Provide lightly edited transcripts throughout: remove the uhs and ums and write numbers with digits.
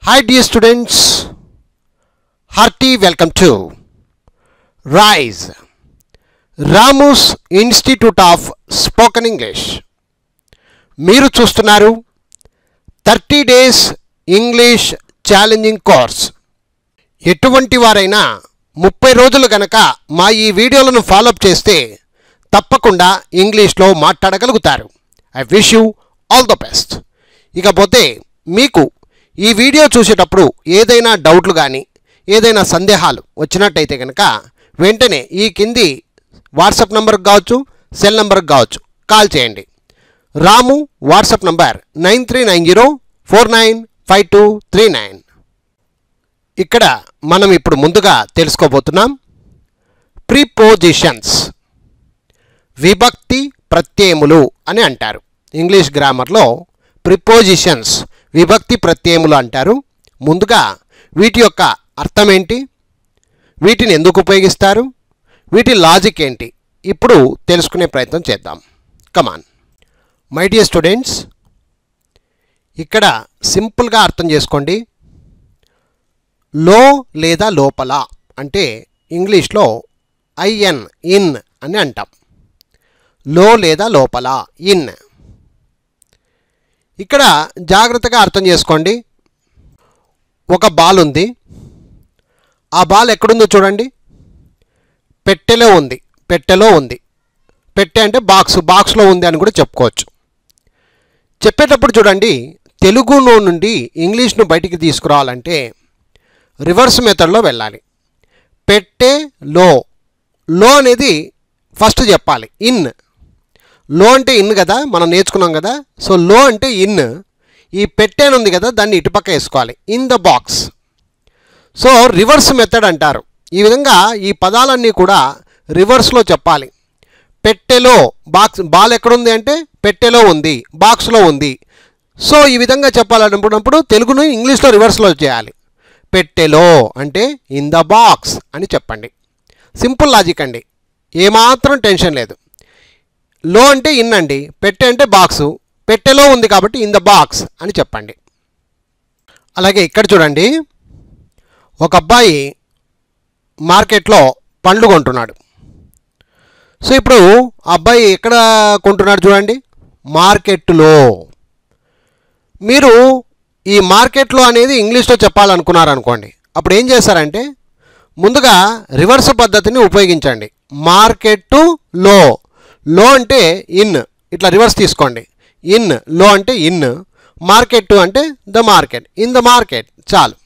Hi dear students, hearty welcome to RISE, Ramu's Institute of Spoken English. మీరు చూస్తున్నారు 30 days English challenging course. ఎటువంటి వారైనా 30 రోజులు గనక మా ఈ వీడియోలను ఫాలోఅప్ చేస్తే తప్పకుండా ఇంగ్లీష్లో మాట్లాడగలుగుతారు. I wish you all the best. ఇకపోతే మీకు ఈ వీడియో చూసేటప్పుడు ఏదైనా డౌట్లు కానీ ఏదైనా సందేహాలు వచ్చినట్టయితే కనుక వెంటనే ఈ కింది వాట్సాప్ నెంబర్కి కావచ్చు, సెల్ నెంబర్కి కావచ్చు కాల్ చేయండి. రాము వాట్సాప్ నంబర్ 9390495239. ఇక్కడ మనం ఇప్పుడు ముందుగా తెలుసుకోబోతున్నాం ప్రిపోజిషన్స్, విభక్తి ప్రత్యయములు అని అంటారు. ఇంగ్లీష్ గ్రామర్లో ప్రిపోజిషన్స్ విభక్తి ప్రత్యయములు అంటారు. ముందుగా వీటి యొక్క అర్థం ఏంటి, వీటిని ఎందుకు ఉపయోగిస్తారు, వీటి లాజిక్ ఏంటి, ఇప్పుడు తెలుసుకునే ప్రయత్నం చేద్దాం. కమాన్ మై డియర్ స్టూడెంట్స్, ఇక్కడ సింపుల్గా అర్థం చేసుకోండి. లో లేదా లోపల అంటే ఇంగ్లీష్లో ఐఎన్, ఇన్ అని అంటాం. లో లేదా లోపల, ఇన్. ఇక్కడ జాగ్రత్తగా అర్థం చేసుకోండి. ఒక బాల్ ఉంది, ఆ బాల్ ఎక్కడుందో చూడండి. పెట్టెలో ఉంది, పెట్టెలో ఉంది. పెట్టె అంటే బాక్స్లో ఉంది అని కూడా చెప్పుకోవచ్చు. చెప్పేటప్పుడు చూడండి, తెలుగులో నుండి ఇంగ్లీష్ను బయటికి తీసుకురావాలంటే రివర్స్ మెథడ్లో వెళ్ళాలి. పెట్టె లో, లో అనేది ఫస్ట్ చెప్పాలి. ఇన్, లో అంటే ఇన్ కదా, మనం నేర్చుకున్నాం కదా. సో లో అంటే ఇన్. ఈ పెట్టెను ఉంది కదా, దాన్ని ఇటుపక్క వేసుకోవాలి, in the box. So reverse method అంటారు. ఈ విధంగా ఈ పదాలన్నీ కూడా రివర్స్లో చెప్పాలి. పెట్టెలో బాల్ ఎక్కడుంది అంటే పెట్టెలో ఉంది, బాక్స్లో ఉంది. సో ఈ విధంగా చెప్పాలనుకున్నప్పుడు తెలుగును ఇంగ్లీష్లో రివర్స్లో చేయాలి. పెట్టెలో అంటే ఇన్ ద బాక్స్ అని చెప్పండి. సింపుల్ లాజిక్ అండి, ఏమాత్రం టెన్షన్ లేదు. లో అంటే ఇన్ అండి, పెట్టె అంటే బాక్సు, పెట్టెలో ఉంది కాబట్టి ఇన్ ద బాక్స్ అని చెప్పండి. అలాగే ఇక్కడ చూడండి, ఒక అబ్బాయి మార్కెట్లో పండ్లు కొంటున్నాడు. సో ఇప్పుడు అబ్బాయి ఎక్కడ కొంటున్నాడు చూడండి, మార్కెట్లో. మీరు ఈ మార్కెట్లో అనేది ఇంగ్లీష్లో చెప్పాలనుకున్నారనుకోండి, అప్పుడు ఏం చేస్తారంటే ముందుగా రివర్స్ పద్ధతిని ఉపయోగించండి. మార్కెట్ లో, లో అంటే ఇన్, ఇట్లా రివర్స్ తీసుకోండి. ఇన్, లో అంటే ఇన్, మార్కెట్ అంటే the market, in the market. చాలు,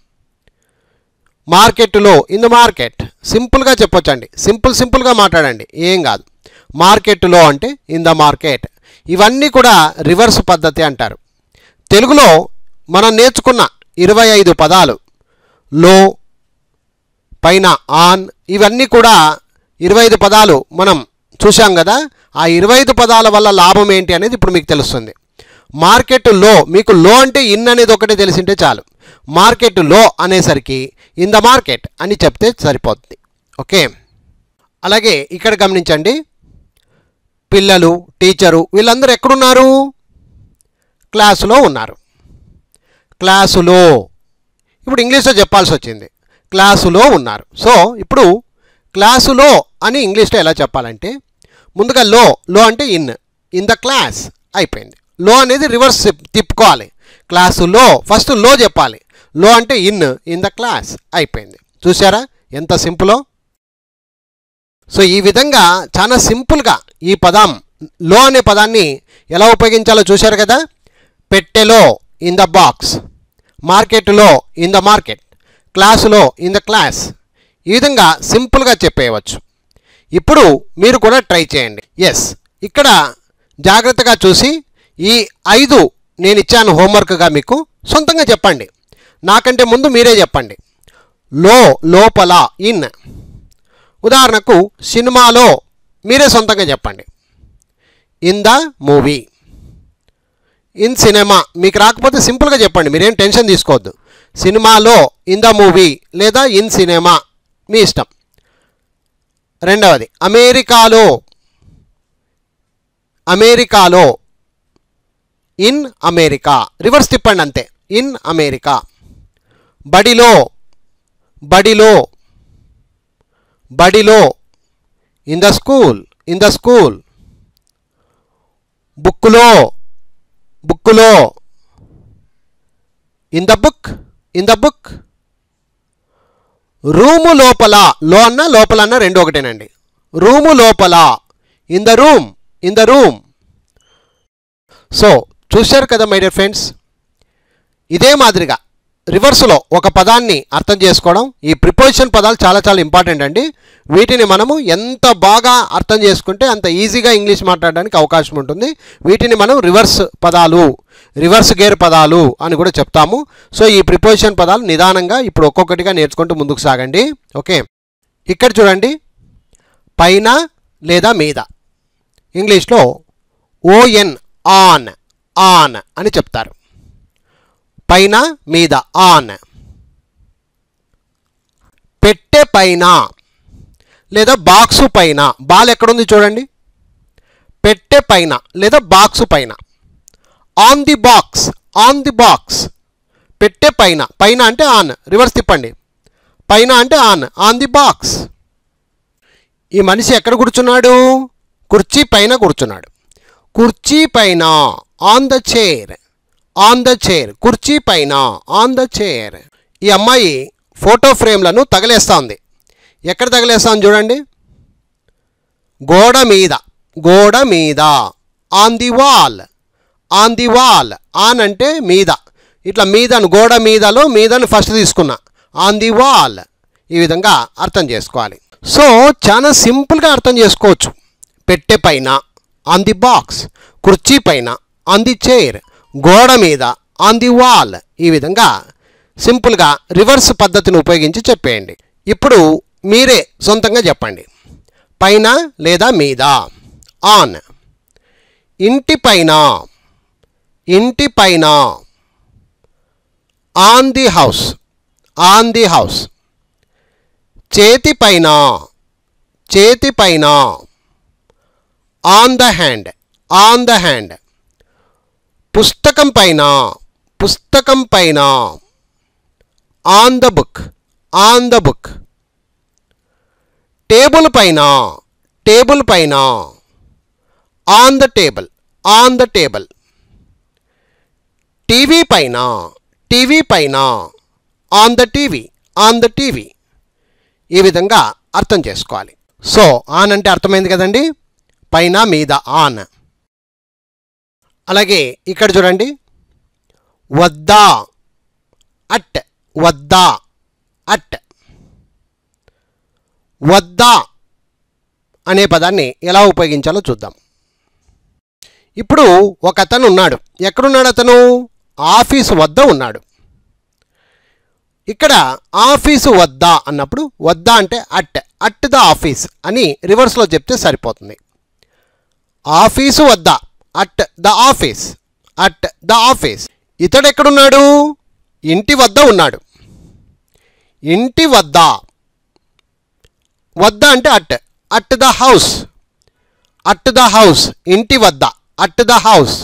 మార్కెట్లో, ఇన్ ద మార్కెట్. సింపుల్గా చెప్పొచ్చండి, సింపుల్గా మాట్లాడండి, ఏం కాదు. మార్కెట్లో అంటే ఇన్ ద మార్కెట్. ఇవన్నీ కూడా రివర్స్ పద్ధతి అంటారు. తెలుగులో మనం నేర్చుకున్న 25 పదాలు, లో, పైన ఆన్, ఇవన్నీ కూడా 25 పదాలు మనం చూసాం కదా. ఆ 25 పదాల వల్ల లాభం ఏంటి అనేది ఇప్పుడు మీకు తెలుస్తుంది. మార్కెట్ లో, మీకు లో అంటే ఇన్ అనేది ఒకటే తెలిసింటే చాలు. మార్కెట్ లో అనేసరికి ఇన్ ద మార్కెట్ అని చెప్తే సరిపోతుంది. ఓకే. అలాగే ఇక్కడ గమనించండి, పిల్లలు, టీచరు వీళ్ళందరూ ఎక్కడున్నారు? క్లాసులో ఉన్నారు. క్లాసులో, ఇప్పుడు ఇంగ్లీష్లో చెప్పాల్సి వచ్చింది, క్లాసులో ఉన్నారు. సో ఇప్పుడు క్లాసులో అని ఇంగ్లీష్లో ఎలా చెప్పాలంటే ముందుగా లో, లో అంటే ఇన్, ఇన్ ద క్లాస్ అయిపోయింది. లో అనేది రివర్స్ తిప్పుకోవాలి. క్లాసులో ఫస్ట్ లో చెప్పాలి, లో అంటే ఇన్, ఇన్ ద క్లాస్ అయిపోయింది. చూసారా ఎంత సింపులో? సో ఈ విధంగా చాలా సింపుల్గా ఈ పదం లో అనే పదాన్ని ఎలా ఉపయోగించాలో చూశారు కదా. పెట్టెలో, ఇన్ ద బాక్స్, మార్కెట్లో, ఇన్ ద మార్కెట్, క్లాసులో, ఇన్ ద క్లాస్. ఈ విధంగా సింపుల్గా చెప్పేయవచ్చు. ఇప్పుడు మీరు కూడా ట్రై చేయండి. ఎస్, ఇక్కడ జాగ్రత్తగా చూసి ఈ 5 నేను ఇచ్చాను హోంవర్క్గా, మీకు సొంతంగా చెప్పండి. నాకంటే ముందు మీరే చెప్పండి. లో, లోపల, ఇన్. ఉదాహరణకు సినిమాలో మీరే సొంతంగా చెప్పండి, in the movie, in cinema. మీకు రాకపోతే సింపుల్గా చెప్పండి, మీరేం టెన్షన్ తీసుకోవద్దు. సినిమాలో, ఇన్ ద మూవీ లేదా ఇన్ సినిమా, మీ ఇష్టం. రెండవది అమెరికాలో, అమెరికాలో, ఇన్ అమెరికా. రివర్స్ తిప్పండి అంతే, ఇన్ అమెరికా. బడిలో బడిలో బడిలో in the school in the school బుక్కులో బుక్కులో in the book in the book room లోపల లో అన్న లోపల అన్న రెండు ఒకటేనండి రూము లోపల in the room in the room so చూశారు కదా మై డియర్ ఫ్రెండ్స్ ఇదే మాదిరిగా రివర్స్లో ఒక పదాన్ని అర్థం చేసుకోవడం ఈ ప్రిపోజిషన్ పదాలు చాలా చాలా ఇంపార్టెంట్ అండి వీటిని మనము ఎంత బాగా అర్థం చేసుకుంటే అంత ఈజీగా ఇంగ్లీష్ మాట్లాడడానికి అవకాశం ఉంటుంది వీటిని మనం రివర్స్ పదాలు రివర్స్ గేర్ పదాలు అని కూడా చెప్తాము సో ఈ ప్రిపోజిషన్ పదాలు నిదానంగా ఇప్పుడు ఒక్కొక్కటిగా నేర్చుకుంటూ ముందుకు సాగండి ఓకే ఇక్కడ చూడండి పైన లేదా మీద ఇంగ్లీష్లో ఓఎన్ ఆన్ ఆన్ అని చెప్తారు పైన మీద ఆన్ పెట్టె పైన లేదా బాక్సు పైన బాల్ ఎక్కడుంది చూడండి పెట్టె పైన లేదా బాక్సు పైన on the box on the box పెట్టె పైన పైన అంటే ఆన్ రివర్స్ తిప్పండి పైన అంటే ఆన్ ది బాక్స్ ఈ మనిషి ఎక్కడ కూర్చున్నాడు కుర్చీ పైన కూర్చున్నాడు కుర్చీ పైన on the chair on the chair కుర్చీ పైన ఆన్ ద చైర్ ఈ అమ్మాయి ఫోటో ఫ్రేమ్లను తగలేస్తూ ఉంది ఎక్కడ తగలేస్తాను చూడండి గోడ మీద గోడ మీద on the wall on the wall on అంటే మీద ఇట్లా మీదను గోడ మీదలో మీదను ఫస్ట్ తీసుకున్నా ఆన్ ది వాల్ ఈ విధంగా అర్థం చేసుకోవాలి సో చాలా సింపుల్గా అర్థం చేసుకోవచ్చు పెట్టె పైన ఆన్ ది బాక్స్ కుర్చీ పైన ఆన్ ది చైర్ గోడ మీద ఆన్ ది వాల్ ఈ విధంగా సింపుల్గా రివర్స్ పద్ధతిని ఉపయోగించి చెప్పేయండి ఇప్పుడు మీరే సొంతంగా చెప్పండి పైన లేదా మీద ఆన్ ఇంటి పైన ఇంటి పైన on the house on the house చేతి పైన చేతి పైన on the hand on the hand పుస్తకం పైన పుస్తకం పైన on the book on the book table పైన టేబుల్ పైన on the table on the table TV పైన టీవీ పైన on the TV on the TV ఈ విధంగా అర్థం చేసుకోవాలి సో ఆన్ అంటే అర్థమైంది కదండి పైన మీద ఆన్ అలాగే ఇక్కడ చూడండి వద్దా అట్ వద్దా అట్ వద్దా అనే పదాన్ని ఎలా ఉపయోగించాలో చూద్దాం ఇప్పుడు ఒక అతను ఉన్నాడు ఎక్కడున్నాడు అతను ఆఫీసు వద్ద ఉన్నాడు ఇక్కడ ఆఫీసు వద్ద అన్నప్పుడు వద్ద అంటే అట్ ద ఆఫీస్ అని రివర్స్లో చెప్తే సరిపోతుంది ఆఫీసు వద్ద at the office at the office ఇతడు ఎక్కడున్నాడు ఇంటి వద్ద ఉన్నాడు ఇంటి వద్ద వద్ద అంటే at the house at the house ఇంటి వద్ద అట్ ద హౌస్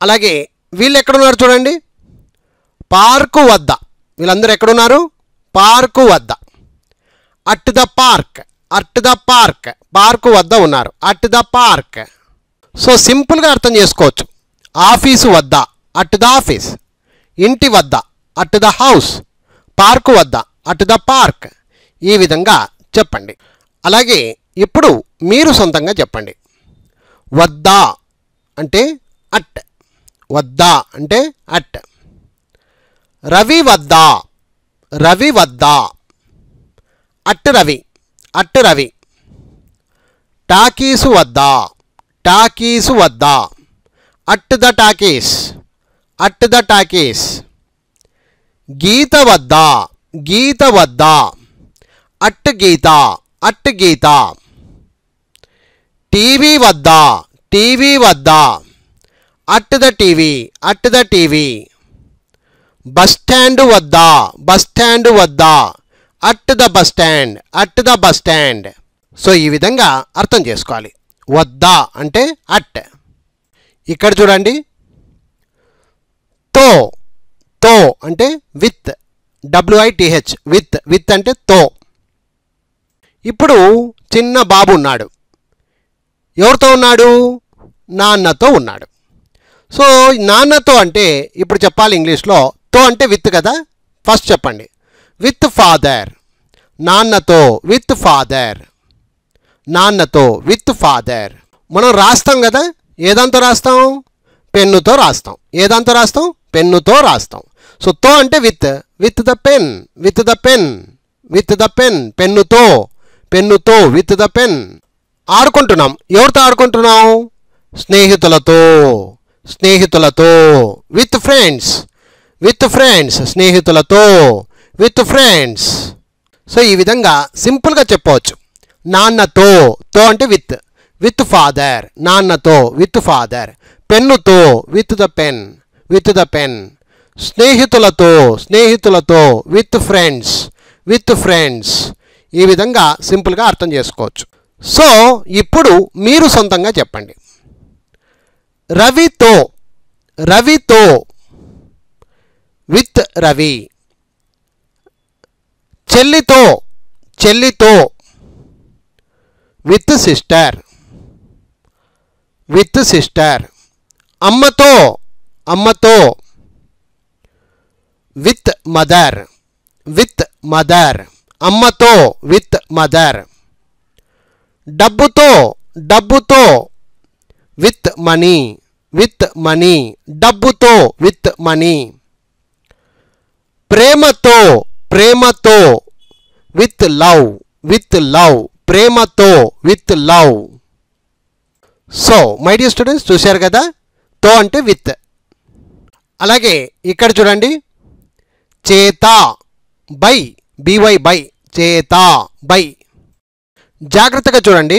అలాగే వీళ్ళు ఎక్కడున్నారు చూడండి పార్కు వద్ద వీళ్ళందరూ ఎక్కడున్నారు పార్కు వద్ద at the park at the park park వద్ద ఉన్నారు అట్ ద పార్క్ సో సింపుల్గా అర్థం చేసుకోవచ్చు ఆఫీసు వద్ద అట్ ద ఆఫీస్ ఇంటి వద్ద అట్ ద హౌస్ పార్కు వద్ద అట్ ద పార్క్ ఈ విధంగా చెప్పండి అలాగే ఇప్పుడు మీరు సొంతంగా చెప్పండి వద్దా అంటే అట్ వద్దా అంటే అట్ రవి వద్దా రవి వద్దా at Ravi at Ravi talkies వద్దా టాకీసు వద్దా at the talkies at the talkies Geeta వద్దా గీత వద్దా at Geeta at Geeta TV వద్దా టీవీ వద్దా at the TV at the TV bus stand వద్దా బస్ స్టాండ్ వద్దా at the bus stand at the bus stand so ఈ విధంగా అర్థం చేసుకోవాలి వద్దా అంటే అట్ ఇక్కడ చూడండి తో తో అంటే విత్ WITH విత్, విత్ అంటే తో. ఇప్పుడు చిన్న బాబు ఉన్నాడు. ఎవరితో ఉన్నాడు? నాన్నతో ఉన్నాడు. సో నాన్నతో అంటే ఇప్పుడు చెప్పాలి ఇంగ్లీష్లో. తో అంటే విత్ కదా. ఫస్ట్ చెప్పండి, విత్ ఫాదర్. నాన్నతో విత్ ఫాదర్, నాన్నతో విత్ ఫాదర్. మనం రాస్తాం కదా, ఏదాంతో రాస్తాం? పెన్నుతో రాస్తాం. ఏదాంతో రాస్తాం? పెన్నుతో రాస్తాం. సో తో అంటే with, with the pen, with the pen, with the pen. పెన్నుతో, పెన్నుతో, విత్ ద పెన్. ఆడుకుంటున్నాం. ఎవరితో ఆడుకుంటున్నాం? స్నేహితులతో, స్నేహితులతో. With friends, with friends. స్నేహితులతో, విత్ ఫ్రెండ్స్. సో ఈ విధంగా సింపుల్గా చెప్పవచ్చు. నాన్నతో, తో అంటే విత్, విత్ ఫాదర్. నాన్నతో విత్ ఫాదర్. పెన్నుతో with the pen, with the pen. స్నేహితులతో, స్నేహితులతో. With friends, with friends. ఈ విధంగా సింపుల్గా అర్థం చేసుకోవచ్చు. సో ఇప్పుడు మీరు సొంతంగా చెప్పండి. రవితో, రవితో. విత్ రవి. చెల్లితో, చెల్లితో. With sister, with sister. అమ్మతో, అమ్మతో. With mother, with mother. అమ్మతో విత్ మదర్. డబ్బుతో, డబ్బుతో. With money, with money. డబ్బుతో విత్ మనీ. ప్రేమతో, ప్రేమతో. With love, with love. ప్రేమతో with love. So my dear students, చూశారు కదా, తో అంటే విత్. అలాగే ఇక్కడ చూడండి, చేత, బై, BY బై. చేత, బై. జాగ్రత్తగా చూడండి.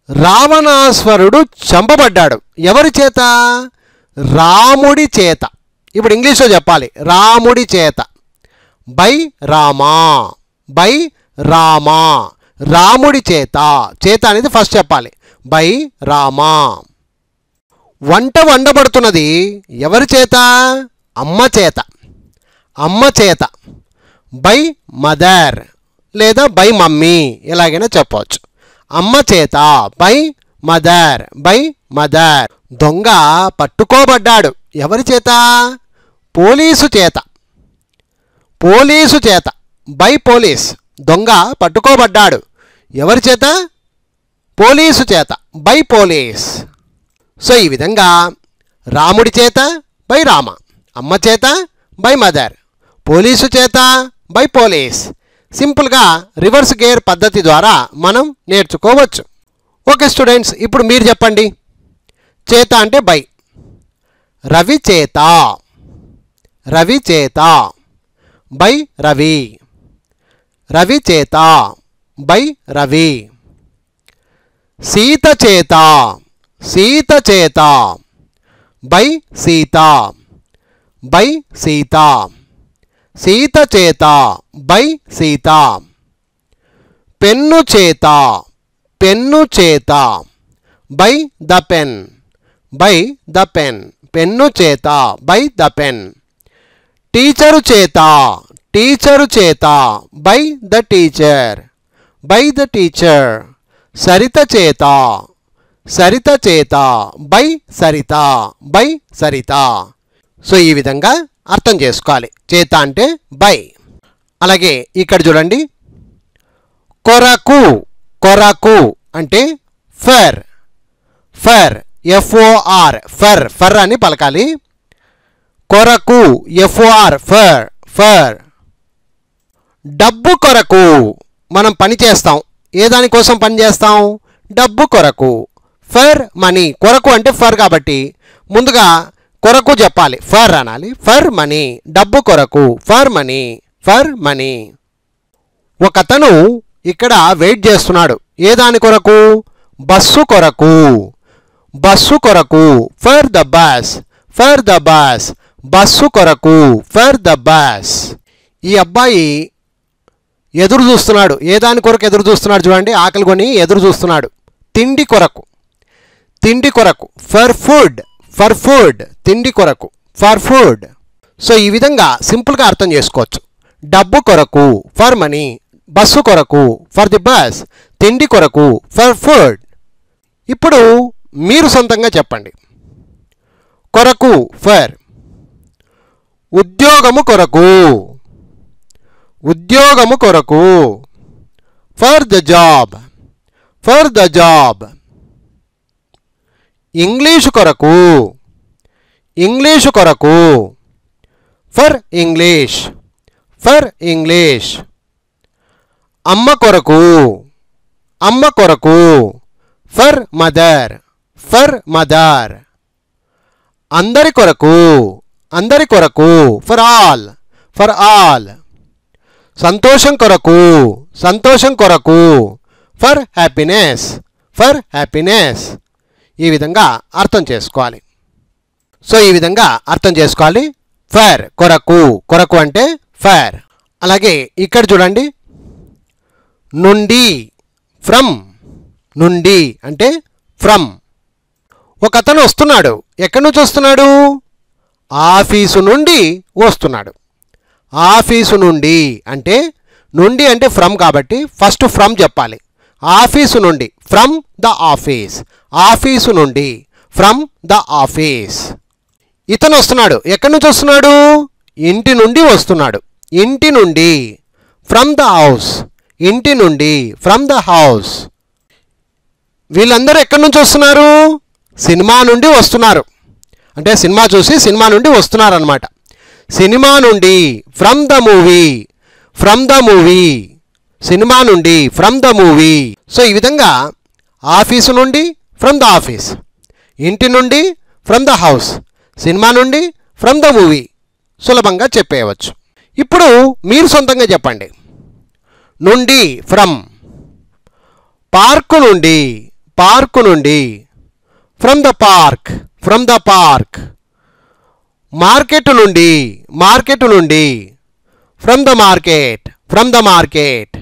రావణాసురుడు చంపబడ్డాడు. ఎవరి చేత? రాముడి చేత. ఇప్పుడు ఇంగ్లీష్లో చెప్పాలి, రాముడి చేత. By Rama, by Rama. రాముడి చేత. చేత అనేది ఫస్ట్ చెప్పాలి. బై రామా. వంట వండబడుతున్నది ఎవరి చేత? అమ్మ చేత, అమ్మ చేత. బై మదర్ లేదా బై మమ్మీ, ఎలాగైనా చెప్పవచ్చు. అమ్మ చేత, బై మదర్, బై మదర్. దొంగ పట్టుకోబడ్డాడు ఎవరి చేత? పోలీసు చేత, పోలీసు చేత. By police. దొంగ పట్టుకోబడ్డాడు ఎవరి చేత? పోలీసు చేత, బై పోలీస్. సో ఈ విధంగా రాముడి చేత బై రామ, అమ్మ చేత బై మదర్, పోలీసు చేత బై పోలీస్. సింపుల్గా రివర్స్ గేర్ పద్ధతి ద్వారా మనం నేర్చుకోవచ్చు. ఓకే స్టూడెంట్స్, ఇప్పుడు మీరు చెప్పండి. చేత అంటే బై. రవి చేత, రవి చేత. బై రవి, రవి చేత, బై రవి. సీత చేత, సీత చేత. By Sita, by Sita. సీత చేత, బై సీత. పెన్ను చేత, పెన్ను చేత. By the pen, by the pen. Pen చేత, బై ద పెన్. టీచరు చేత, టీచరు చేత. By the teacher, by the teacher. Saritha చేత, సరిత చేత. By Saritha, by Saritha. So ఈ విధంగా అర్థం చేసుకోవాలి. చేత అంటే బై. అలాగే ఇక్కడ చూడండి, కొరకు, కొరకు అంటే for, for. FOR, for, for అని పలకాలి. కొరకు, FOR, ఫర్, ఫర్. డబ్బు కొరకు మనం పని చేస్తాం. ఏ దానికోసం పని చేస్తాం? డబ్బు కొరకు. For money. కొరకు అంటే ఫర్ కాబట్టి ముందుగా కొరకు చెప్పాలి, ఫర్ అనాలి. ఫర్ మనీ, డబ్బు కొరకు. For money, for money. ఒకతను ఇక్కడ వెయిట్ చేస్తున్నాడు. ఏ దాని కొరకు? బస్సు కొరకు, బస్సు కొరకు. For the bus, for the bus. Bus కొరకు, ఫర్ ద బస్. ఈ అబ్బాయి ఎదురు చూస్తున్నాడు. ఏ దాని కొరకు ఎదురు చూస్తున్నాడు? చూడండి, ఆకలి కొని ఎదురు చూస్తున్నాడు. తిండి కొరకు, తిండి కొరకు. For food, for food. తిండి కొరకు, ఫర్ ఫుడ్. సో ఈ విధంగా సింపుల్గా అర్థం చేసుకోవచ్చు. డబ్బు కొరకు ఫర్ మనీ, బస్సు కొరకు ఫర్ ది బస్, తిండి కొరకు ఫర్ ఫుడ్. ఇప్పుడు మీరు సొంతంగా చెప్పండి. కొరకు ఫర్, ఉద్యోగము కొరకు, ఉద్యోగము కొరకు for the job, for the job. English కొరకు, ఇంగ్లీషు కొరకు ఫర్ ఇంగ్లీష్, ఫర్ ఇంగ్లీష్. అమ్మ కొరకు, అమ్మ కొరకు ఫర్ మదర్, ఫర్ మదర్. అందరి కొరకు, అందరి కొరకు ఫర్ ఆల్, ఫర్ ఆల్. సంతోషం కొరకు, సంతోషం కొరకు ఫర్ హ్యాపీనెస్, ఫర్ హ్యాపీనెస్. ఈ విధంగా అర్థం చేసుకోవాలి. సో ఈ విధంగా అర్థం చేసుకోవాలి. ఫర్ కొరకు, కొరకు అంటే ఫర్. అలాగే ఇక్కడ చూడండి, నుండి ఫ్రమ్, నుండి అంటే ఫ్రమ్. ఒక అతను వస్తున్నాడు. ఎక్కడి నుంచి వస్తున్నాడు? ఆఫీసు నుండి వస్తున్నాడు. ఆఫీసు నుండి అంటే, నుండి అంటే ఫ్రమ్ కాబట్టి ఫస్ట్ ఫ్రమ్ చెప్పాలి. ఆఫీసు నుండి, ఫ్రమ్ ద ఆఫీస్, ఆఫీసు నుండి, ఫ్రమ్ ద ఆఫీస్. ఇతను వస్తున్నాడు. ఎక్కడి నుంచి వస్తున్నాడు? ఇంటి నుండి వస్తున్నాడు. ఇంటి నుండి, ఫ్రమ్ ద హౌస్, ఇంటి నుండి, ఫ్రమ్ ద హౌస్. వీళ్ళందరూ ఎక్కడి నుంచి వస్తున్నారు? సినిమా నుండి వస్తున్నారు. అంటే సినిమా చూసి సినిమా నుండి వస్తున్నారు అన్నమాట. సినిమా నుండి, from the movie, from the movie. Cinema నుండి, ఫ్రమ్ ద మూవీ. సో ఈ విధంగా ఆఫీసు నుండి, ఫ్రమ్ ద ఆఫీస్, ఇంటి నుండి, ఫ్రమ్ ద హౌస్, సినిమా నుండి, ఫ్రమ్ ద మూవీ సులభంగా చెప్పేయవచ్చు. ఇప్పుడు మీరు సొంతంగా చెప్పండి. నుండి ఫ్రమ్, పార్కు నుండి, పార్కు నుండి, from the park, from the park. Market నుండి, మార్కెట్ నుండి, from the market, from the market.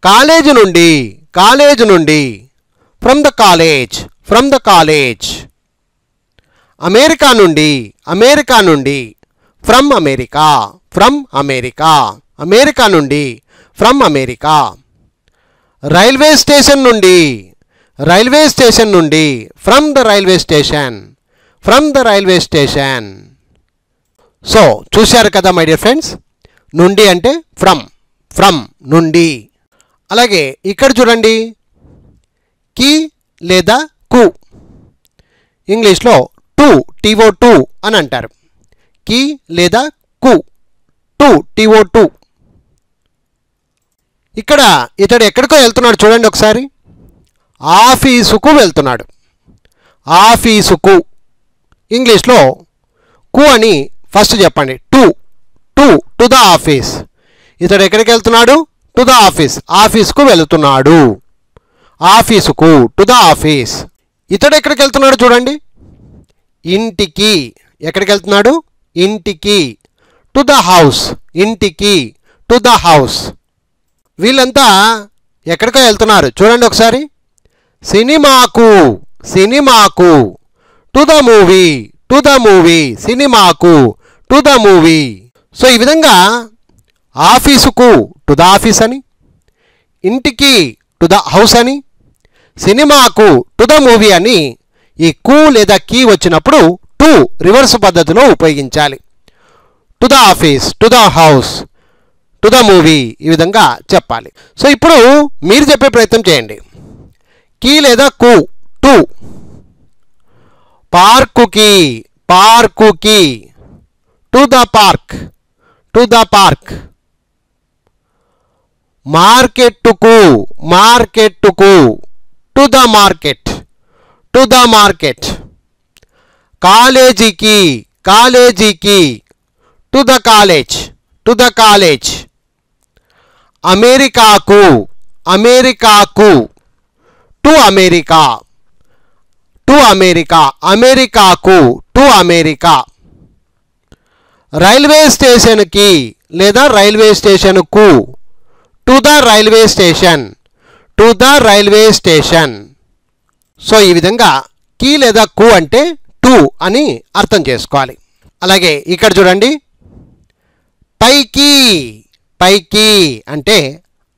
College నుండి, కాలేజ్ నుండి, from the college, from the college. America నుండి, అమెరికా నుండి, from America, from America. America నుండి, from America. Railway station నుండి, railway station నుండి, from the railway station, from the railway station. So చూశారు కదా my dear friends, నుండి అంటే from, from నుండి. అలాగే ఇక్కడ చూడండి, కి లేదా కు, ఇంగ్లీష్లో టు, టీఓ టు అని అంటారు. కి లేదా కు, టు, టీఓ టు. ఇక్కడ ఇతడు ఎక్కడికో వెళ్తున్నాడు చూడండి ఒకసారి. ఆఫీసుకు వెళ్తున్నాడు. ఆఫీసుకు, ఇంగ్లీష్లో కు అని ఫస్ట్ చెప్పండి. To, to, to the office. ఇతడు ఎక్కడికి వెళ్తున్నాడు? టు ద ఆఫీస్, ఆఫీసుకు వెళుతున్నాడు. ఆఫీసుకు, టు ద ఆఫీస్. ఇతడు ఎక్కడికి వెళ్తున్నాడు చూడండి. ఇంటికి, ఎక్కడికి వెళ్తున్నాడు? ఇంటికి. టు ద హౌస్, ఇంటికి, టు ద హౌస్. వీళ్ళంతా ఎక్కడికో వెళ్తున్నారు చూడండి ఒకసారి. సినిమాకు, సినిమాకు. To the movie, to the movie, సినిమాకు, టు ద మూవీ. సో ఈ విధంగా ఆఫీసుకు టు ద ఆఫీస్ అని, ఇంటికి టు ద హౌస్ అని, సినిమాకు టు ద మూవీ అని ఈ కు లేదా కీ వచ్చినప్పుడు టు రివర్స్ పద్ధతిలో ఉపయోగించాలి. To the office, to the house, to the movie, ఈ విధంగా చెప్పాలి. సో ఇప్పుడు మీరు చెప్పే ప్రయత్నం చేయండి. కీ లేదా కు, టు. పార్కుకి, పార్కుకి. To the park, to the park. మార్కెట్టుకు, మార్కెట్టుకు. To the market, to the market. కాలేజీకి, కాలేజీకి. To the college, to the college. అమెరికాకు, అమెరికాకు. To America, to America. అమెరికాకు, టు అమెరికా. రైల్వే స్టేషన్కి లేదా రైల్వే స్టేషన్కు. To the railway station, to the railway station. So ఈ విధంగా కీ లేదా కు అంటే టు అని అర్థం చేసుకోవాలి. అలాగే ఇక్కడ చూడండి, పైకి పైకి అంటే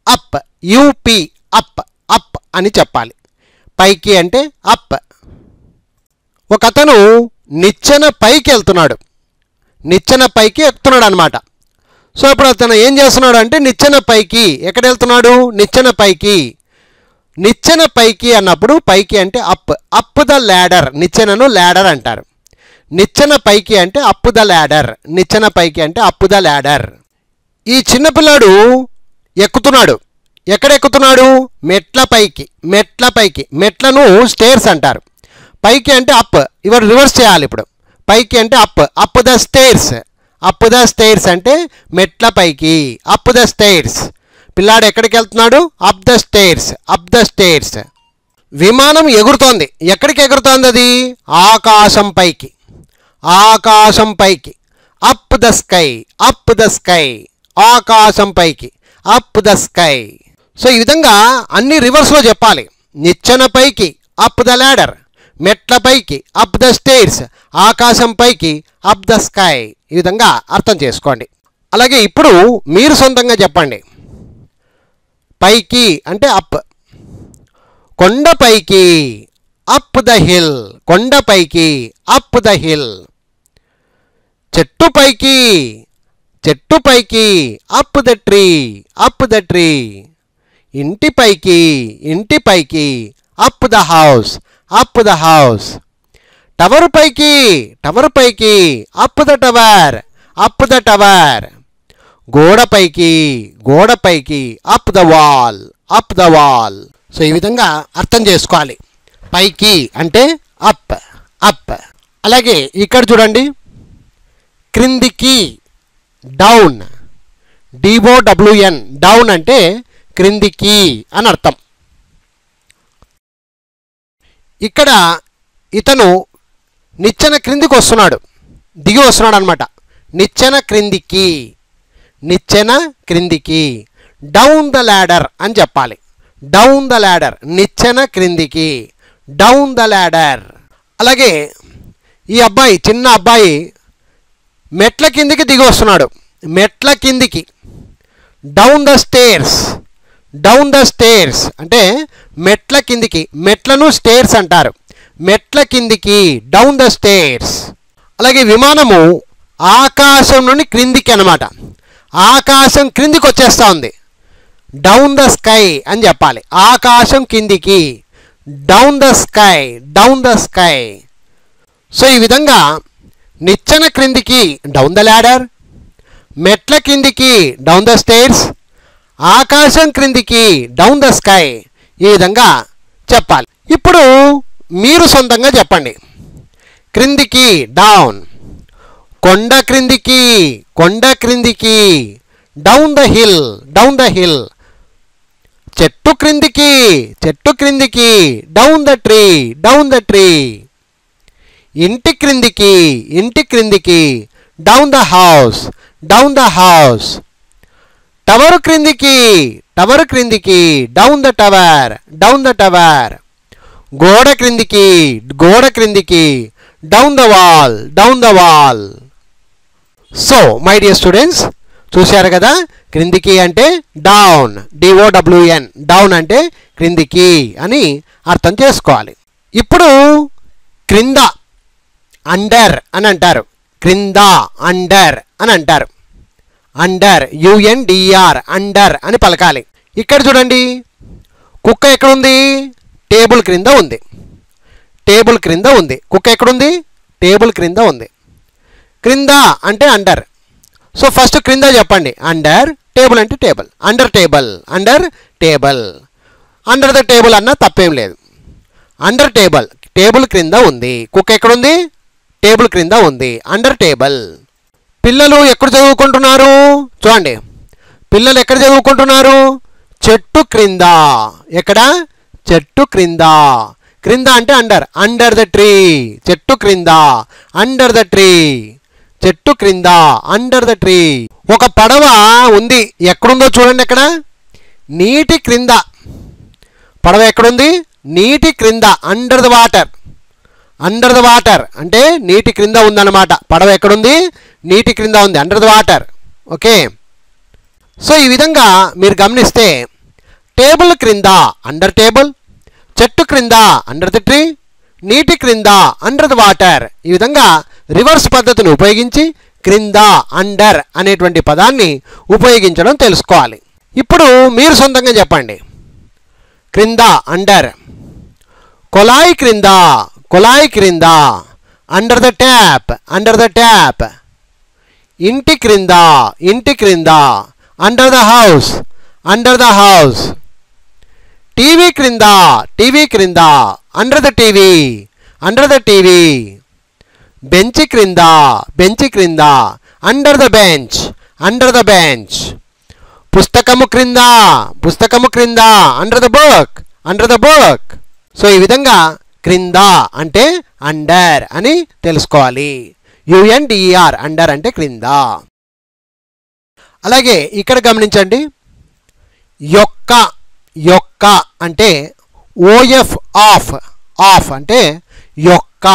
అప్, యూపీ అప్, అప్ అని చెప్పాలి. పైకి అంటే అప్. ఒక అతను నిచ్చెన పైకి వెళ్తున్నాడు, నిచ్చెన పైకి ఎక్కుతున్నాడు అనమాట. సో ఇప్పుడు అతను ఏం చేస్తున్నాడు అంటే నిచ్చెన పైకి, ఎక్కడ వెళ్తున్నాడు? నిచ్చెన పైకి. నిచ్చెన పైకి అన్నప్పుడు పైకి అంటే అప్, అప్ ద ల్యాడర్. నిచ్చెనను ల్యాడర్ అంటారు. నిచ్చెన పైకి అంటే అప్ ద ల్యాడర్, నిచ్చెన పైకి అంటే అప్ ద ల్యాడర్. ఈ చిన్నపిల్లాడు ఎక్కుతున్నాడు. ఎక్కడ ఎక్కుతున్నాడు? మెట్ల పైకి, మెట్ల పైకి. మెట్లను స్టేర్స్ అంటారు. పైకి అంటే అప్, ఇవన్నీ రివర్స్ చేయాలి ఇప్పుడు. పైకి అంటే up, up the stairs. Up the stairs అంటే మెట్ల పైకి, అప్ ద స్టేర్స్. పిల్లాడు ఎక్కడికి వెళ్తున్నాడు? Up the stairs, up the stairs. విమానం ఎగురుతోంది. ఎక్కడికి ఎగురుతోంది అది? ఆకాశం పైకి, ఆకాశం పైకి. Up the sky, up the sky. ఆకాశం పైకి, అప్ ద స్కై. సో ఈ విధంగా అన్ని రివర్స్లో చెప్పాలి. నిచ్చెన పైకి అప్ ద ల్యాడర్, మెట్ల పైకి అప్ ద స్టేర్స్, ఆకాశం పైకి అప్ ద స్కై. ఈ విధంగా అర్థం చేసుకోండి. అలాగే ఇప్పుడు మీరు సొంతంగా చెప్పండి. పైకి అంటే అప్, కొండ పైకి అప్ ద హిల్, కొండ పైకి అప్ ద హిల్. చెట్టు పైకి, చెట్టు పైకి up the tree, up the tree. ఇంటి పైకి, ఇంటి పైకి up the house, up the house. Tower పైకి, టవర్ పైకి up the tower, up the tower. గోడ పైకి, గోడ పైకి up the wall, up the wall. So ఈ విధంగా అర్థం చేసుకోవాలి. పైకి అంటే అప్, అప్. అలాగే ఇక్కడ చూడండి, క్రిందికి డౌన్, DOWN, డౌన్ అంటే క్రిందికి అని అర్థం. ఇక్కడ ఇతను నిచ్చెన క్రిందికి వస్తున్నాడు, దిగి వస్తున్నాడు అనమాట. నిచ్చెన క్రిందికి, నిచ్చెన క్రిందికి. డౌన్ ద ల్యాడర్ అని చెప్పాలి. డౌన్ ద ల్యాడర్, నిచ్చెన క్రిందికి, డౌన్ ద ల్యాడర్. అలాగే ఈ అబ్బాయి, చిన్న అబ్బాయి మెట్ల కిందికి దిగి వస్తున్నాడు, మెట్ల కిందికి. Down the stairs, down the stairs అంటే మెట్ల కిందికి. మెట్లను స్టేర్స్ అంటారు. మెట్ల కిందికి, డౌన్ ద స్టేర్స్. అలాగే విమానము ఆకాశం నుండి క్రిందికి అనమాట. ఆకాశం క్రిందికి వచ్చేస్తూ ఉంది. డౌన్ ద స్కై అని చెప్పాలి. ఆకాశం కిందికి, down the sky, down the sky. So ఈ విధంగా నిచ్చెన క్రిందికి డౌన్ ద ల్యాడర్, మెట్ల కిందికి డౌన్ ద స్టేర్స్, ఆకాశం క్రిందికి డౌన్ ద స్కై. ఈ విధంగా చెప్పాలి. ఇప్పుడు మీరు సొంతంగా చెప్పండి. క్రిందికి డౌన్, కొండ క్రిందికి, కొండ క్రిందికి. Down the hill, down the hill. చెట్టు క్రిందికి, చెట్టు క్రిందికి. Down the tree, down the tree. ఇంటి క్రిందికి, ఇంటి క్రిందికి. Down the house, down the house. Tower క్రిందికి, టవర్ క్రిందికి. Down the tower, down the tower. గోడ క్రిందికి, గోడ క్రిందికి. Down the wall, down the wall. So my dear students, చూశారు కదా, క్రిందికి అంటే డౌన్, DOWN, డౌన్ అంటే క్రిందికి అని అర్థం చేసుకోవాలి. ఇప్పుడు క్రింద, అండర్ అని అంటారు. క్రింద, అండర్ అని అంటారు. అండర్, UNDER, అండర్ అని పలకాలి. ఇక్కడ చూడండి, కుక్క ఎక్కడుంది? టేబుల్ క్రింద ఉంది. టేబుల్ క్రింద ఉంది. కుక్క ఎక్కడుంది? టేబుల్ క్రింద ఉంది. క్రింద అంటే అండర్. సో ఫస్ట్ క్రింద చెప్పండి. అండర్, టేబుల్ అంటే table. Under table, under table. Under the table అన్న తప్పేం లేదు. అండర్ టేబుల్, టేబుల్ క్రింద ఉంది. కుక్క ఎక్కడుంది? టేబుల్ క్రింద ఉంది. Under table. పిల్లలు ఎక్కడ చదువుకుంటున్నారు? చూడండి, పిల్లలు ఎక్కడ చదువుకుంటున్నారు? చెట్టు క్రింద. ఎక్కడ? చెట్టు క్రింద. క్రింద అంటే అండర్, అండర్ ద ట్రీ. చెట్టు క్రింద, అండర్ ద ట్రీ. చెట్టు క్రింద, అండర్ ద ట్రీ. ఒక పడవ ఉంది. ఎక్కడుందో చూడండి. ఎక్కడ? నీటి క్రింద. పడవ ఎక్కడుంది? నీటి క్రింద, under the water. Under the water అంటే నీటి క్రింద ఉందన్నమాట. పడవ ఎక్కడుంది? నీటి క్రింద ఉంది, under the water. Okay, so ఈ విధంగా మీరు గమనిస్తే టేబుల్ క్రింద అండర్ టేబుల్, చెట్టు క్రింద అండర్ ద ట్రీ, నీటి క్రింద అండర్ ద వాటర్. ఈ విధంగా రివర్స్ పద్ధతిని ఉపయోగించి క్రింద అండర్ అనేటువంటి పదాన్ని ఉపయోగించడం తెలుసుకోవాలి. ఇప్పుడు మీరు సొంతంగా చెప్పండి. క్రింద అండర్, కొలాయి క్రింద, కొలాయి క్రింద, under the tap, under the tap, ఇంటి క్రింద, ఇంటి క్రింద, under the house, under the house, TV క్రింద, టీవీ క్రింద, under the TV, under the TV, bench క్రింద, బెంచ్ క్రింద, under the bench, under the bench, పుస్తకము క్రింద, పుస్తకము క్రింద, under the book, under the book. So ఈ విధంగా క్రింద అంటే అండర్ అని తెలుసుకోవాలి. UNDER అండర్ అంటే క్రింద. అలాగే ఇక్కడ గమనించండి, యొక్క, యొక్క అంటే OF ఆఫ్, ఆఫ్ అంటే యొక్క,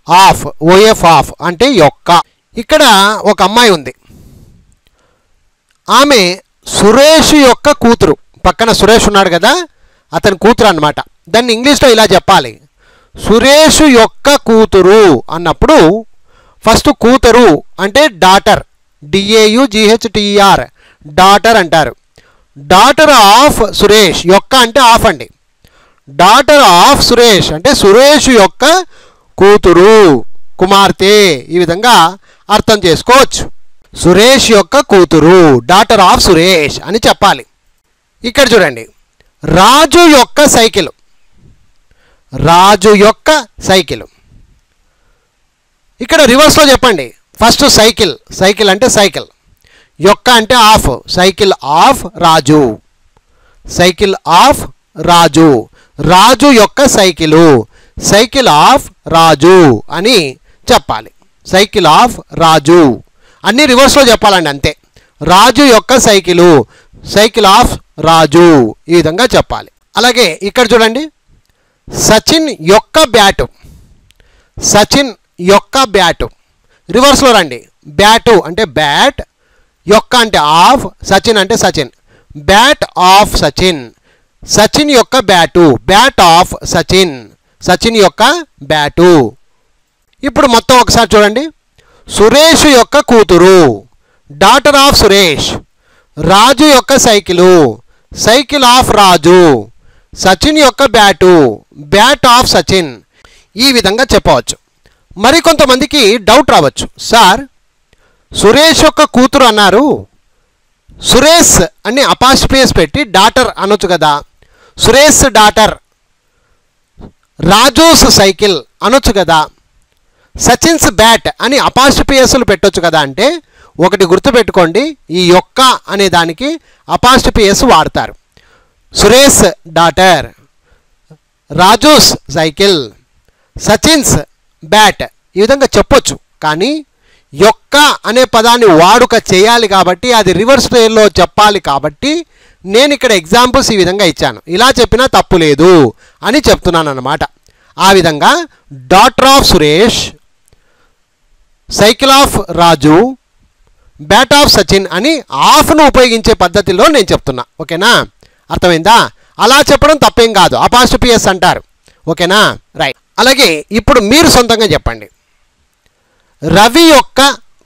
ఆఫ్, OF ఆఫ్ అంటే యొక్క. ఇక్కడ ఒక అమ్మాయి ఉంది, ఆమె సురేష్ యొక్క కూతురు. పక్కన సురేష్ ఉన్నాడు కదా, అతని కూతురు అన్నమాట. దాన్ని ఇంగ్లీష్లో ఇలా చెప్పాలి, సురేష్ యొక్క కూతురు అన్నప్పుడు ఫస్ట్ కూతురు అంటే డాటర్, DAUGHTER, డాటర్ అంటారు. డాటర్ ఆఫ్ సురేష్, యొక్క అంటే ఆఫ్ అండి. డాటర్ ఆఫ్ సురేష్ అంటే సురేష్ యొక్క కూతురు, కుమార్తె. ఈ విధంగా అర్థం చేసుకోవచ్చు. సురేష్ యొక్క కూతురు, డాటర్ ఆఫ్ సురేష్ అని చెప్పాలి. ఇక్కడ చూడండి, రాజు యొక్క సైకిల్, రాజు యొక్క సైకిల్. ఇక్కడ రివర్స్లో చెప్పండి. ఫస్ట్ సైకిల్, సైకిల్ అంటే సైకిల్, యొక్క అంటే of, cycle of Raju, cycle of Raju, Raju యొక్క సైకిలు, సైకిల్ ఆఫ్ రాజు అని చెప్పాలి. సైకిల్ ఆఫ్ రాజు అన్నీ రివర్స్లో చెప్పాలండి, అంతే. రాజు యొక్క సైకిలు, సైకిల్ ఆఫ్ రాజు, ఈ విధంగా చెప్పాలి. అలాగే ఇక్కడ చూడండి, సచిన్ యొక్క బ్యాటు, సచిన్ యొక్క బ్యాటు. రివర్స్లో రండి, బ్యాటు అంటే బ్యాట్, యొక్క అంటే ఆఫ్, సచిన్ అంటే సచిన్, బ్యాట్ ఆఫ్ సచిన్, సచిన్ యొక్క bat, bat of Sachin, Sachin యొక్క బ్యాటు. ఇప్పుడు మొత్తం ఒకసారి చూడండి, సురేష్ యొక్క కూతురు, డాటర్ ఆఫ్ సురేష్, రాజు యొక్క సైకిలు, సైకిల్ ఆఫ్ రాజు, సచిన్ యొక్క బ్యాటు, బ్యాట్ ఆఫ్ సచిన్. ఈ విధంగా చెప్పవచ్చు. మరికొంతమందికి డౌట్ రావచ్చు, సార్ సురేష్ యొక్క కూతురు అన్నారు, సురేష్ అని అపాస్ట్రఫీ పెట్టి డాటర్ అనొచ్చు కదా, సురేష్ డాటర్, రాజూస్ సైకిల్ అనొచ్చు కదా, సచిన్స్ బ్యాట్ అని అపాస్ట్రఫీలు పెట్టొచ్చు కదా. అంటే ఒకటి గుర్తుపెట్టుకోండి, ఈ యొక్క అనే దానికి అపాస్ట్రఫీ వాడతారు. Suresh daughter, Raju's cycle, Sachin's bat, ఈ విధంగా చెప్పొచ్చు. కానీ యొక్క అనే పదాన్ని వాడుక చేయాలి కాబట్టి, అది రివర్స్ వేలో చెప్పాలి కాబట్టి నేను ఇక్కడ ఎగ్జాంపుల్స్ ఈ విధంగా ఇచ్చాను. ఇలా చెప్పినా తప్పు లేదు అని చెప్తున్నాను అన్నమాట. ఆ విధంగా daughter of Suresh, cycle of Raju, bat of Sachin అని ఆఫ్ను ఉపయోగించే పద్ధతిలో నేను చెప్తున్నా. ఓకేనా, అర్థమైందా? అలా చెప్పడం తప్పేం కాదు, అపాస్ట్రఫీ అంటారు. ఓకేనా, రైట్. అలాగే ఇప్పుడు మీరు సొంతంగా చెప్పండి, రవి యొక్క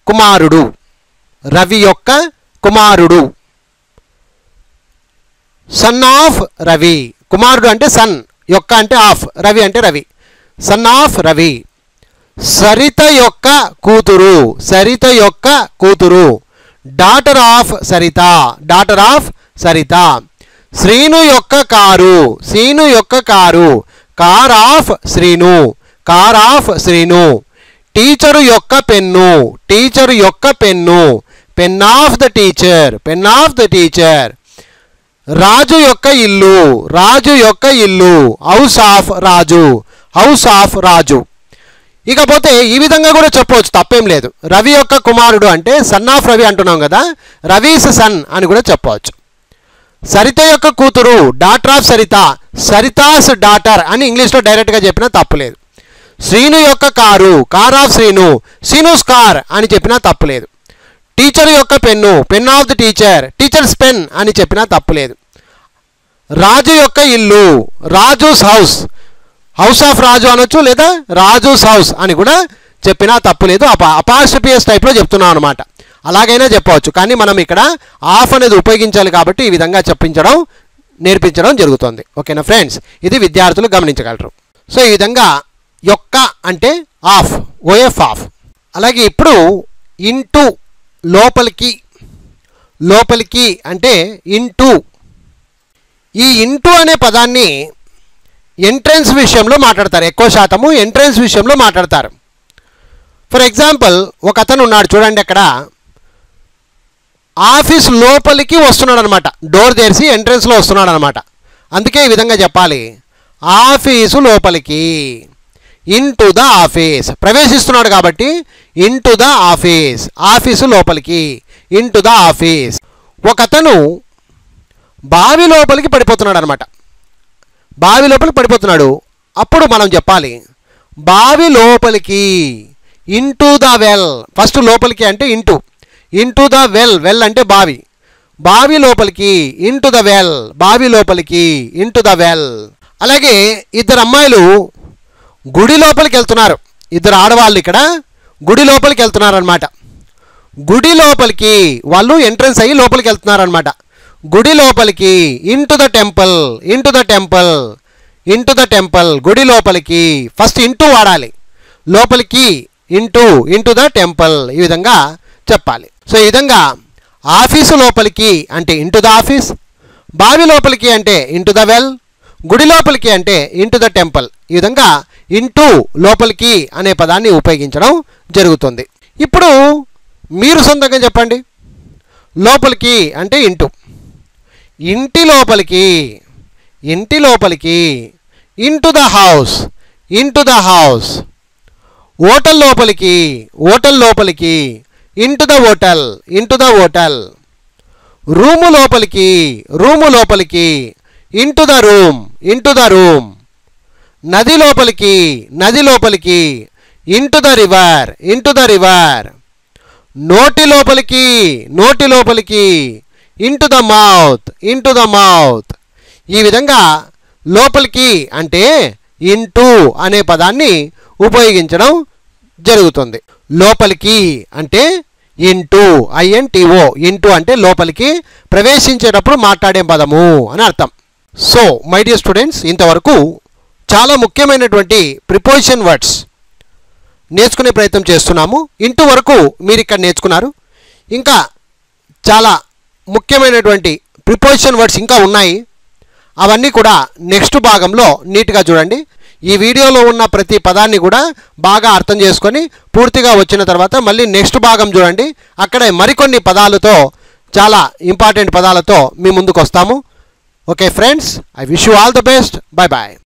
కుమారుడు, రవి యొక్క కుమారుడు, సన్ ఆఫ్ రవి. కుమారుడు అంటే సన్, యొక్క అంటే ఆఫ్, రవి అంటే రవి, సన్ ఆఫ్ రవి. సరిత యొక్క కూతురు, సరిత యొక్క కూతురు, daughter of Saritha, daughter of Saritha. Srinu యొక్క కారు, శ్రీను యొక్క car, car of Srinu, car of Srinu. Teacher యొక్క పెన్ను, టీచరు యొక్క pen, pen of the teacher, pen of the teacher. Raju యొక్క ఇల్లు, రాజు యొక్క ఇల్లు, house of Raju, house of Raju. ఇకపోతే ఈ విధంగా కూడా చెప్పవచ్చు, తప్పేం లేదు. రవి యొక్క కుమారుడు అంటే సన్ ఆఫ్ రవి అంటున్నాం కదా, రవీస్ సన్ అని కూడా చెప్పవచ్చు. సరిత యొక్క కూతురు, daughter of Saritha, Saritha's daughter అని ఇంగ్లీష్లో డైరెక్ట్గా చెప్పినా తప్పులేదు. శ్రీను యొక్క car, car of Srinu, Srinu's car అని చెప్పినా తప్పులేదు. టీచర్ యొక్క pen, pen of the teacher, teacher's pen అని చెప్పినా తప్పులేదు. రాజు యొక్క ఇల్లు, Raju's house, house of Raju అనొచ్చు, లేదా రాజుస్ హౌస్ అని కూడా చెప్పినా తప్పులేదు. అపాస్ట్రఫియస్ టైప్లో చెప్తున్నాం అనమాట. అలాగైనా చెప్పవచ్చు, కానీ మనం ఇక్కడ ఆఫ్ అనేది ఉపయోగించాలి కాబట్టి ఈ విధంగా నేర్పించడం జరుగుతుంది. ఓకేనా ఫ్రెండ్స్, ఇది విద్యార్థులు గమనించగలరు. సో ఈ విధంగా యొక్క అంటే ఆఫ్, ఓఎఫ్ ఆఫ్. అలాగే ఇప్పుడు ఇంటూ, లోపలికి అంటే ఇంటూ. ఈ ఇంటూ అనే పదాన్ని ఎంట్రన్స్ విషయంలో మాట్లాడతారు, ఎక్కువ శాతము ఎంట్రన్స్ విషయంలో మాట్లాడతారు. ఫర్ ఎగ్జాంపుల్, ఒక అతను ఉన్నాడు చూడండి, అక్కడ ఆఫీస్ లోపలికి వస్తున్నాడు అనమాట, డోర్ తెరిచి ఎంట్రన్స్లో వస్తున్నాడు అనమాట. అందుకే ఈ విధంగా చెప్పాలి, ఆఫీసు లోపలికి, ఇంటూ ద ఆఫీస్, ప్రవేశిస్తున్నాడు కాబట్టి ఇంటూ ద ఆఫీస్, ఆఫీసు లోపలికి, ఇంటూ ద ఆఫీస్. ఒక అతను బావి లోపలికి పడిపోతున్నాడు అనమాట, బావి లోపలికి పడిపోతున్నాడు. అప్పుడు మనం చెప్పాలి, బావి లోపలికి, ఇంటూ ద వెల్. ఫస్ట్ లోపలికి అంటే ఇంటూ ద వెల్, వెల్ అంటే బావి, బావి లోపలికి, ఇంటూ ద వెల్, బావి లోపలికి, ఇంటూ ద వెల్. అలాగే ఇద్దరు అమ్మాయిలు గుడి లోపలికి వెళ్తున్నారు, ఇద్దరు ఆడవాళ్ళు ఇక్కడ గుడి లోపలికి వెళ్తున్నారు అనమాట. గుడి లోపలికి వాళ్ళు ఎంట్రన్స్ అయ్యి లోపలికి వెళ్తున్నారు అనమాట. గుడి లోపలికి, into the temple, into the temple, into the temple, గుడి లోపలికి. ఫస్ట్ ఇంటూ వాడాలి, లోపలికి ఇంటూ ద టెంపుల్, ఈ విధంగా చెప్పాలి. సో ఈ విధంగా ఆఫీసు లోపలికి అంటే ఇంటూ ద ఆఫీస్, బావి లోపలికి అంటే ఇంటూ ద వెల్, గుడి లోపలికి అంటే ఇంటూ ద టెంపుల్. ఈ విధంగా ఇంటూ, లోపలికి అనే పదాన్ని ఉపయోగించడం జరుగుతుంది. ఇప్పుడు మీరు సొంతంగా చెప్పండి, లోపలికి అంటే ఇంటూ, ఇంటి లోపలికి, ఇంటి లోపలికి, into the house, into the house. Hotel లోపలికి, హోటల్ లోపలికి, into the hotel, into the hotel. Room లోపలికి, రూము లోపలికి, into the room, into the room. నది లోపలికి, నది లోపలికి, into the river, into the river. నోటి లోపలికి, నోటి లోపలికి, into the mouth, into the mouth. ఈ విధంగా లోపలికి అంటే ఇంటూ అనే పదాన్ని ఉపయోగించడం జరుగుతుంది. లోపలికి అంటే ఇంటూ, INTO, ఇంటూ అంటే లోపలికి ప్రవేశించేటప్పుడు మాట్లాడే పదము అని అర్థం. సో మై డియర్ స్టూడెంట్స్, ఇంతవరకు చాలా ముఖ్యమైనటువంటి ప్రిపోజిషన్ వర్డ్స్ నేర్చుకునే ప్రయత్నం చేస్తున్నాము. ఇంటూ వరకు మీరు ఇక్కడ నేర్చుకున్నారు. ఇంకా చాలా ముఖ్యమైనటువంటి ప్రిపోజిషన్ వర్డ్స్ ఇంకా ఉన్నాయి. అవన్నీ కూడా నెక్స్ట్ భాగంలో నీట్గా చూడండి. ఈ వీడియోలో ఉన్న ప్రతి పదాన్ని కూడా బాగా అర్థం చేసుకొని పూర్తిగా వచ్చిన తర్వాత మళ్ళీ నెక్స్ట్ భాగం చూడండి. అక్కడే మరికొన్ని పదాలతో, చాలా ఇంపార్టెంట్ పదాలతో మీ ముందుకు వస్తాము. Okay friends, I wish you all the best. Bye bye.